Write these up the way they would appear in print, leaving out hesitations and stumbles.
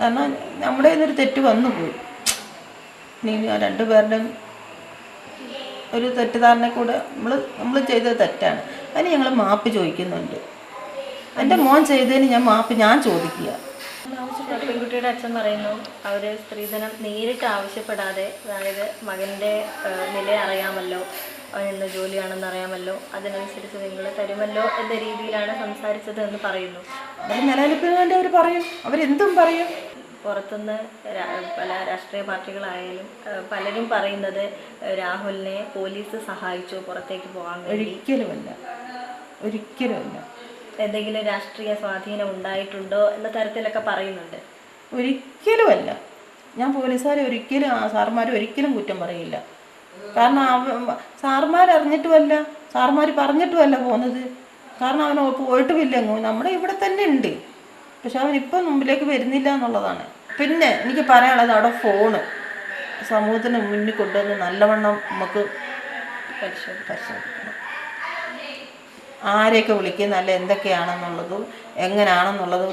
കാരണം നമ്മുടെ കയ്യിൽ തെറ്റ് വന്നു പോയി. ഇനി ആ രണ്ടുപേരുടെയും ഒരു തെറ്റിദ്ധാരണ കൂടെ നമ്മൾ ചെയ്തത് തെറ്റാണ്. അതിന് ഞങ്ങൾ മാപ്പ് ചോദിക്കുന്നുണ്ട്. എൻ്റെ മോൻ ചെയ്തതിന് ഞാൻ ചോദിക്കുക. പെൺകുട്ടിയുടെ അച്ഛൻ പറയുന്നു അവർ സ്ത്രീധനം നേരിട്ട് ആവശ്യപ്പെടാതെ, അതായത് മകൻ്റെ നില അറിയാമല്ലോ, അവൻ ഇന്ന് ജോലിയാണെന്ന് അറിയാമല്ലോ, അതിനനുസരിച്ച് നിങ്ങൾ തരുമല്ലോ എന്ന രീതിയിലാണ് സംസാരിച്ചത് എന്ന് പറയുന്നു. അവർ നിലനിൽപ്പിന് വേണ്ടി അവർ പറയും, അവരെന്തും പറയും. പുറത്തുനിന്ന് പല രാഷ്ട്രീയ പാർട്ടികളായാലും പലരും പറയുന്നത് രാഹുലിനെ പോലീസ് സഹായിച്ചു പുറത്തേക്ക് പോകാൻ വേണ്ടി. ഒരിക്കലുമല്ല. എന്തെങ്കിലും രാഷ്ട്രീയ സ്വാധീനം ഉണ്ടായിട്ടുണ്ടോ എന്ന തരത്തിലൊക്കെ പറയുന്നുണ്ട്. ഒരിക്കലുമല്ല. ഞാൻ പോലീസുകാരെ ഒരിക്കലും സാറുമാരെ ഒരിക്കലും കുറ്റം പറയില്ല. കാരണം സാറുമാരറിഞ്ഞിട്ടുമല്ല, സാറുമാർ പറഞ്ഞിട്ടുമല്ല പോകുന്നത്. കാരണം അവൻ പോയിട്ടുമില്ല, നമ്മുടെ ഇവിടെ തന്നെ ഉണ്ട്. പക്ഷെ അവനിപ്പം മുമ്പിലേക്ക് വരുന്നില്ല എന്നുള്ളതാണ്. പിന്നെ എനിക്ക് പറയാനുള്ളത്, അവിടെ ഫോണ് സമൂഹത്തിന് മുന്നിൽ കൊണ്ടുവന്ന് നല്ലവണ്ണം നമുക്ക് പരിശോധിക്കണം. ആരെയൊക്കെ വിളിക്കുന്ന, അല്ല എന്തൊക്കെയാണെന്നുള്ളതും എങ്ങനെയാണെന്നുള്ളതും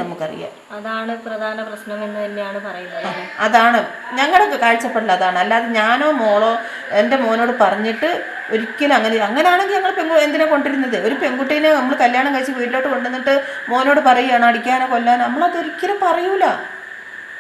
നമുക്കറിയാം. അതാണ് പ്രധാന പ്രശ്നമെന്ന് തന്നെയാണ് പറയുന്നത്. അതാണ് ഞങ്ങളുടെ കാഴ്ചപ്പാടിൽ അതാണ്. അല്ലാതെ ഞാനോ മോളോ എൻ്റെ മോനോട് പറഞ്ഞിട്ട് ഒരിക്കലും അങ്ങനെയാണെങ്കിൽ ഞങ്ങൾ എന്തിനാ കൊണ്ടിരുന്നത്? ഒരു പെൺകുട്ടീനെ നമ്മൾ കല്യാണം കഴിച്ച് വീട്ടിലോട്ട് കൊണ്ടുവന്നിട്ട് മോനോട് പറയുകയാണ് അടിക്കാനോ കൊല്ലാനോ, നമ്മളതൊരിക്കലും പറയൂല.